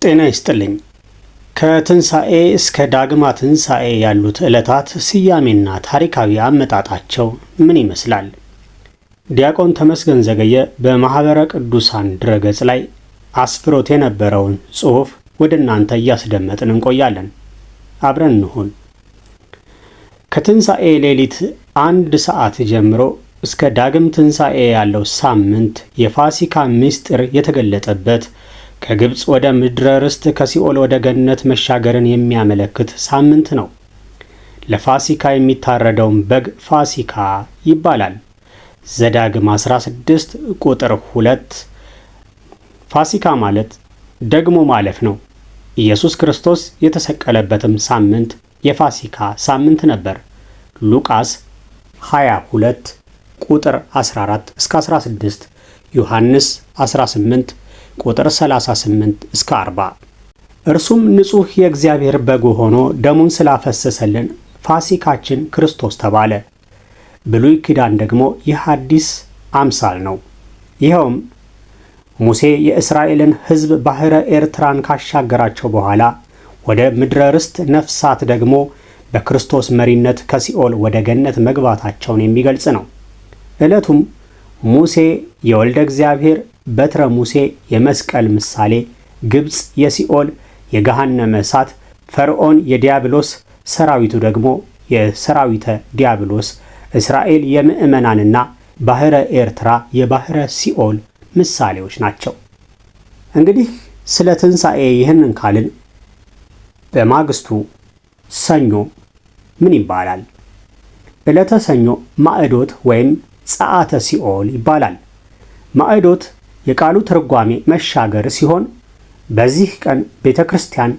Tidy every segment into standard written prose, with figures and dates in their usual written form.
ጤና ይስጥልኝ። ከትንሣኤ እስከ ዳግማ ትንሣኤ ያሉት ዕለታት ስያሜና ታሪካዊ አመጣጣቸው ምን ይመስላል? ዲያቆን ተመስገን ዘገየ በማኅበረ ቅዱሳን ድረገጽ ላይ አስፍሮት የነበረውን ጽሑፍ ወደ እናንተ እያስደመጥን እንቆያለን። አብረን እንሁን። ከትንሣኤ ሌሊት 1 ሰዓት ጀምሮ እስከ ዳግም ትንሣኤ ያለው ሳምንት የፋሲካ ምስጢር የተገለጠበት ከግብፅ ወደ ምድረ ርስት ከሲኦል ወደ ገነት መሻገርን የሚያመለክት ሳምንት ነው። ለፋሲካ የሚታረደውን በግ ፋሲካ ይባላል። ዘዳግም 16 ቁጥር 2 ፋሲካ ማለት ደግሞ ማለፍ ነው። ኢየሱስ ክርስቶስ የተሰቀለበትም ሳምንት የፋሲካ ሳምንት ነበር። ሉቃስ 22 ቁጥር 14 እስከ 16፣ ዮሐንስ 18 ቁጥር 38 እስከ 40። እርሱም ንጹሕ የእግዚአብሔር በግ ሆኖ ደሙን ስላፈሰሰልን ፋሲካችን ክርስቶስ ተባለ። ብሉይ ኪዳን ደግሞ የሐዲስ አምሳል ነው። ይኸውም ሙሴ የእስራኤልን ሕዝብ ባሕረ ኤርትራን ካሻገራቸው በኋላ ወደ ምድረ ርስት ነፍሳት ደግሞ በክርስቶስ መሪነት ከሲኦል ወደ ገነት መግባታቸውን የሚገልጽ ነው። ዕለቱም ሙሴ የወልደ እግዚአብሔር፣ በትረ ሙሴ የመስቀል ምሳሌ፣ ግብፅ የሲኦል የገሃነመ እሳት፣ ፈርዖን የዲያብሎስ፣ ሰራዊቱ ደግሞ የሰራዊተ ዲያብሎስ፣ እስራኤል የምዕመናንና ባሕረ ኤርትራ የባሕረ ሲኦል ምሳሌዎች ናቸው። እንግዲህ ስለ ትንሣኤ ይህንን ካልን በማግስቱ ሰኞ ምን ይባላል? ዕለተ ሰኞ ማዕዶት ወይም ጸአተ ሲኦል ይባላል። ማዕዶት የቃሉ ትርጓሜ መሻገር ሲሆን በዚህ ቀን ቤተ ክርስቲያን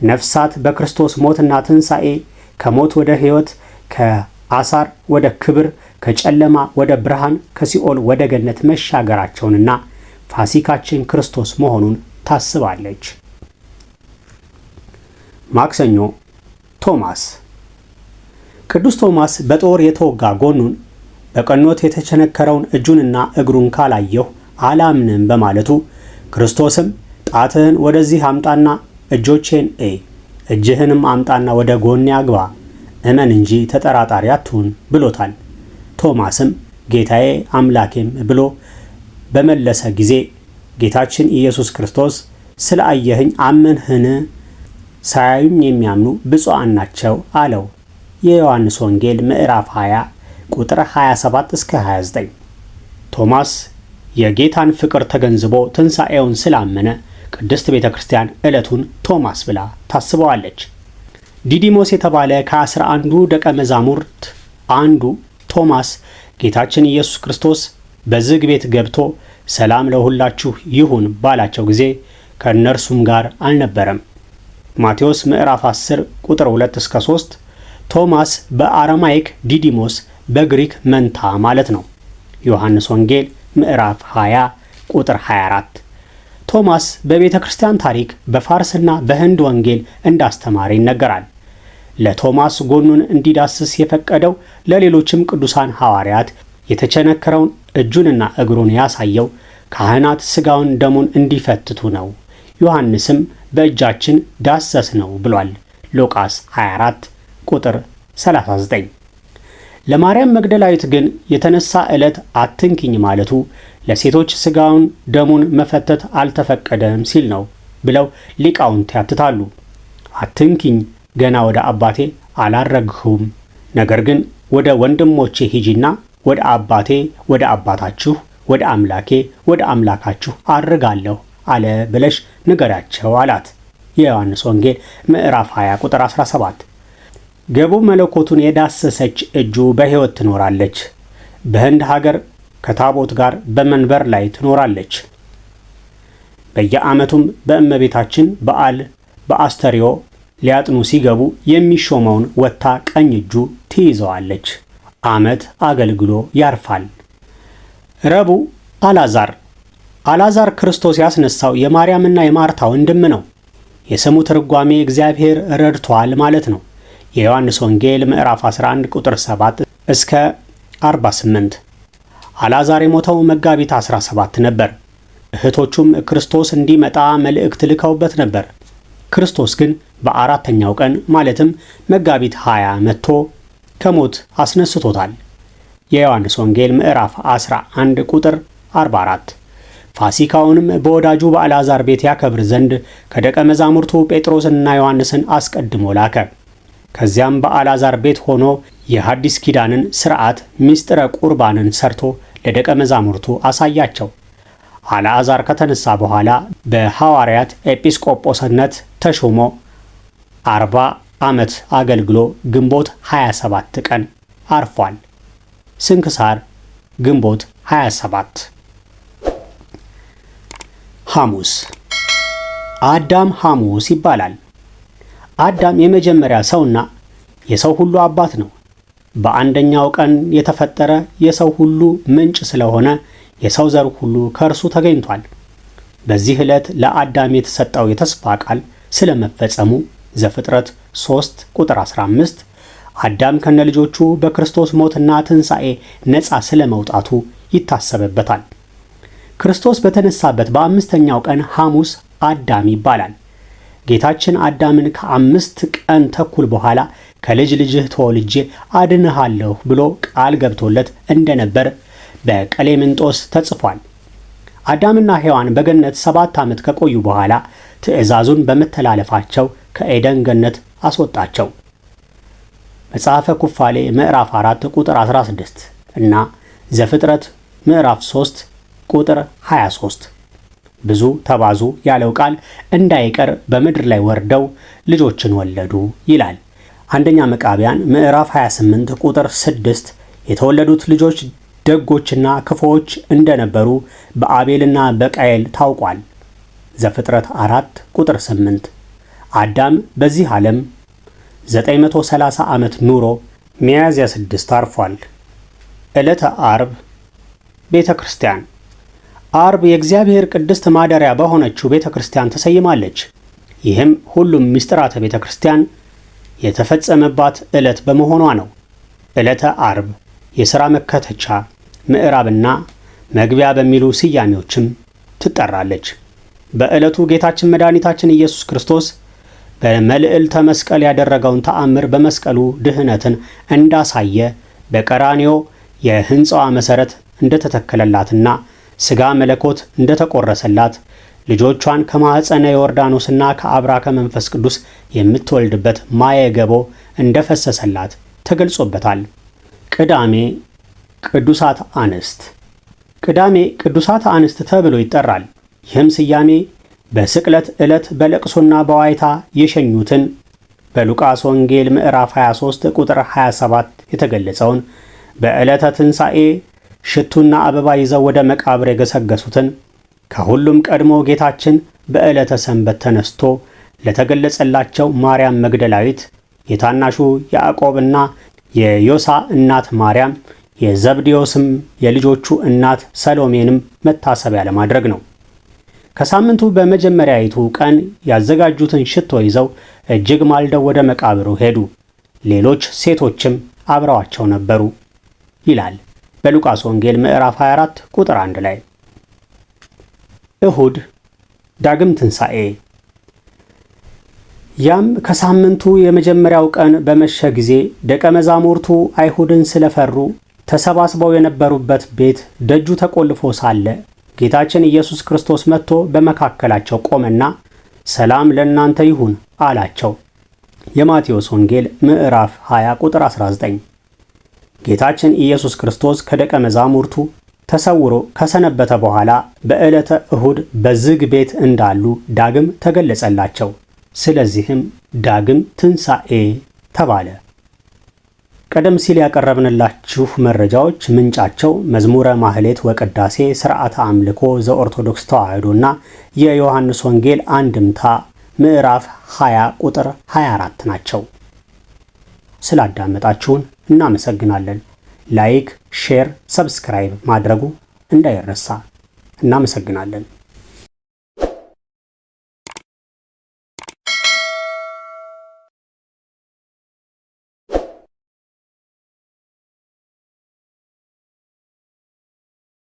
ነፍሳት በክርስቶስ ሞትና ትንሣኤ ከሞት ወደ ሕይወት፣ ከአሳር ወደ ክብር፣ ከጨለማ ወደ ብርሃን፣ ከሲኦል ወደ ገነት መሻገራቸውንና ፋሲካችን ክርስቶስ መሆኑን ታስባለች። ማክሰኞ ቶማስ። ቅዱስ ቶማስ በጦር የተወጋ ጎኑን በቀኖት የተቸነከረውን እጁንና እግሩን ካላየሁ አላምንም በማለቱ ክርስቶስም ጣትህን ወደዚህ አምጣና እጆቼን እይ፣ እጅህንም አምጣና ወደ ጎኔ አግባ፣ እመን እንጂ ተጠራጣሪ አትሁን ብሎታል። ቶማስም ጌታዬ አምላኬም ብሎ በመለሰ ጊዜ ጌታችን ኢየሱስ ክርስቶስ ስለ አየህኝ አመንህን? ሳያዩኝ የሚያምኑ ብፁዓን ናቸው አለው። የዮሐንስ ወንጌል ምዕራፍ 20 ቁጥር 27 እስከ 29። ቶማስ የጌታን ፍቅር ተገንዝቦ ትንሣኤውን ስላመነ ቅድስት ቤተ ክርስቲያን ዕለቱን ቶማስ ብላ ታስበዋለች። ዲዲሞስ የተባለ ከ11ዱ ደቀ መዛሙርት አንዱ ቶማስ ጌታችን ኢየሱስ ክርስቶስ በዝግ ቤት ገብቶ ሰላም ለሁላችሁ ይሁን ባላቸው ጊዜ ከእነርሱም ጋር አልነበረም። ማቴዎስ ምዕራፍ 10 ቁጥር 2 እስከ 3። ቶማስ በአረማይክ ዲዲሞስ በግሪክ መንታ ማለት ነው። ዮሐንስ ወንጌል ምዕራፍ 20 ቁጥር 24። ቶማስ በቤተ ክርስቲያን ታሪክ በፋርስና በህንድ ወንጌል እንዳስተማረ ይነገራል። ለቶማስ ጎኑን እንዲዳስስ የፈቀደው ለሌሎችም ቅዱሳን ሐዋርያት የተቸነከረውን እጁንና እግሩን ያሳየው ካህናት ሥጋውን ደሙን እንዲፈትቱ ነው። ዮሐንስም በእጃችን ዳሰስ ነው ብሏል። ሉቃስ 24 ቁጥር 39። ለማርያም መግደላዊት ግን የተነሳ ዕለት አትንኪኝ ማለቱ ለሴቶች ሥጋውን ደሙን መፈተት አልተፈቀደም ሲል ነው ብለው ሊቃውንት ያትታሉ። አትንኪኝ፣ ገና ወደ አባቴ አላረግሁም፣ ነገር ግን ወደ ወንድሞቼ ሂጂና ወደ አባቴ ወደ አባታችሁ፣ ወደ አምላኬ ወደ አምላካችሁ አርጋለሁ አለ ብለሽ ንገራቸው አላት። የዮሐንስ ወንጌል ምዕራፍ 20 ቁጥር 17። ገቡ መለኮቱን የዳሰሰች እጁ በሕይወት ትኖራለች። በህንድ ሀገር ከታቦት ጋር በመንበር ላይ ትኖራለች። በየዓመቱም በእመቤታችን በዓል በአስተርዮ ሊያጥኑ ሲገቡ የሚሾመውን ወታ ቀኝ እጁ ትይዘዋለች። ዓመት አገልግሎ ያርፋል። ረቡዕ አልዓዛር። አልዓዛር ክርስቶስ ያስነሳው የማርያምና የማርታ ወንድም ነው። የስሙ ትርጓሜ እግዚአብሔር ረድቷል ማለት ነው። የዮሐንስ ወንጌል ምዕራፍ 11 ቁጥር 7 እስከ 48። አልዓዛር የሞተው መጋቢት 17 ነበር። እህቶቹም ክርስቶስ እንዲመጣ መልእክት ልከውበት ነበር። ክርስቶስ ግን በአራተኛው ቀን ማለትም መጋቢት 20 መጥቶ ከሞት አስነስቶታል። የዮሐንስ ወንጌል ምዕራፍ 11 ቁጥር 44። ፋሲካውንም በወዳጁ በአልዓዛር ቤት ያከብር ዘንድ ከደቀ መዛሙርቱ ጴጥሮስንና ዮሐንስን አስቀድሞ ላከ። ከዚያም በአልዓዛር ቤት ሆኖ የሐዲስ ኪዳንን ሥርዓት ምስጢረ ቁርባንን ሰርቶ ለደቀ መዛሙርቱ አሳያቸው። አልዓዛር ከተነሳ በኋላ በሐዋርያት ኤጲስቆጶስነት ተሾሞ 40 ዓመት አገልግሎ ግንቦት 27 ቀን አርፏል። ስንክሳር ግንቦት 27። ሐሙስ። አዳም ሐሙስ ይባላል። አዳም የመጀመሪያ ሰውና የሰው ሁሉ አባት ነው። በአንደኛው ቀን የተፈጠረ የሰው ሁሉ ምንጭ ስለሆነ የሰው ዘር ሁሉ ከእርሱ ተገኝቷል። በዚህ ዕለት ለአዳም የተሰጠው የተስፋ ቃል ስለመፈጸሙ ዘፍጥረት 3 ቁጥር 15፣ አዳም ከነልጆቹ በክርስቶስ ሞትና ትንሣኤ ነፃ ስለመውጣቱ ይታሰብበታል። ክርስቶስ በተነሳበት በአምስተኛው ቀን ሐሙስ አዳም ይባላል። ጌታችን አዳምን ከ5 ቀን ተኩል በኋላ ከልጅ ልጅህ ተወልጄ አድንሃለሁ ብሎ ቃል ገብቶለት እንደነበር በቀሌምንጦስ ተጽፏል። አዳምና ሔዋን በገነት 7 ዓመት ከቆዩ በኋላ ትእዛዙን በመተላለፋቸው ከኤደን ገነት አስወጣቸው። መጽሐፈ ኩፋሌ ምዕራፍ 4 ቁጥር 16 እና ዘፍጥረት ምዕራፍ 3 ቁጥር 23 ብዙ ተባዙ ያለው ቃል እንዳይቀር በምድር ላይ ወርደው ልጆችን ወለዱ ይላል። አንደኛ መቃብያን ምዕራፍ 28 ቁጥር 6 የተወለዱት ልጆች ደጎችና ክፉዎች እንደነበሩ በአቤልና በቃየል ታውቋል። ዘፍጥረት 4 ቁጥር 8 አዳም በዚህ ዓለም 930 ዓመት ኑሮ ሚያዝያ 6 አርፏል። ዕለተ ዓርብ ቤተ ክርስቲያን። ዓርብ የእግዚአብሔር ቅድስት ማደሪያ በሆነችው ቤተ ክርስቲያን ተሰይማለች። ይህም ሁሉም ምስጢራተ ቤተ ክርስቲያን የተፈጸመባት ዕለት በመሆኗ ነው። ዕለተ ዓርብ የሥራ መከተቻ፣ ምዕራብና መግቢያ በሚሉ ስያሜዎችም ትጠራለች። በዕለቱ ጌታችን መድኃኒታችን ኢየሱስ ክርስቶስ በመልዕልተ መስቀል ያደረገውን ተአምር በመስቀሉ ድህነትን እንዳሳየ በቀራንዮ የሕንፃዋ መሠረት እንደተተከለላትና ሥጋ መለኮት እንደተቆረሰላት ልጆቿን ከማኅፀነ ዮርዳኖስና ከአብራከ መንፈስ ቅዱስ የምትወልድበት ማየገቦ እንደፈሰሰላት ተገልጾበታል። ቅዳሜ ቅዱሳት አንስት። ቅዳሜ ቅዱሳት አንስት ተብሎ ይጠራል። ይህም ስያሜ በስቅለት ዕለት በለቅሶና በዋይታ የሸኙትን በሉቃስ ወንጌል ምዕራፍ 23 ቁጥር 27 የተገለጸውን በዕለተ ትንሣኤ ሽቱና አበባ ይዘው ወደ መቃብር የገሰገሱትን ከሁሉም ቀድሞ ጌታችን በዕለተ ሰንበት ተነስቶ ለተገለጸላቸው ማርያም መግደላዊት፣ የታናሹ ያዕቆብና የዮሳ እናት ማርያም፣ የዘብዴዎስም የልጆቹ እናት ሰሎሜንም መታሰቢያ ለማድረግ ነው። ከሳምንቱ በመጀመሪያይቱ ቀን ያዘጋጁትን ሽቶ ይዘው እጅግ ማልደው ወደ መቃብሩ ሄዱ። ሌሎች ሴቶችም አብረዋቸው ነበሩ ይላል በሉቃስ ወንጌል ምዕራፍ 24 ቁጥር 1 ላይ። እሁድ ዳግም ትንሣኤ። ያም ከሳምንቱ የመጀመሪያው ቀን በመሸ ጊዜ ደቀ መዛሙርቱ አይሁድን ስለፈሩ ተሰባስበው የነበሩበት ቤት ደጁ ተቆልፎ ሳለ ጌታችን ኢየሱስ ክርስቶስ መጥቶ በመካከላቸው ቆመና ሰላም ለእናንተ ይሁን አላቸው። የማቴዎስ ወንጌል ምዕራፍ 20 ቁጥር 19። ጌታችን ኢየሱስ ክርስቶስ ከደቀ መዛሙርቱ ተሰውሮ ከሰነበተ በኋላ በዕለተ እሁድ በዝግ ቤት እንዳሉ ዳግም ተገለጸላቸው። ስለዚህም ዳግም ትንሣኤ ተባለ። ቀደም ሲል ያቀረብንላችሁ መረጃዎች ምንጫቸው መዝሙረ ማህሌት ወቅዳሴ፣ ሥርዓተ አምልኮ ዘኦርቶዶክስ ተዋሕዶና የዮሐንስ ወንጌል አንድምታ ምዕራፍ 20 ቁጥር 24 ናቸው። ስላዳመጣችሁን እናመሰግናለን። ላይክ፣ ሼር፣ ሰብስክራይብ ማድረጉ እንዳይረሳ። እናመሰግናለን።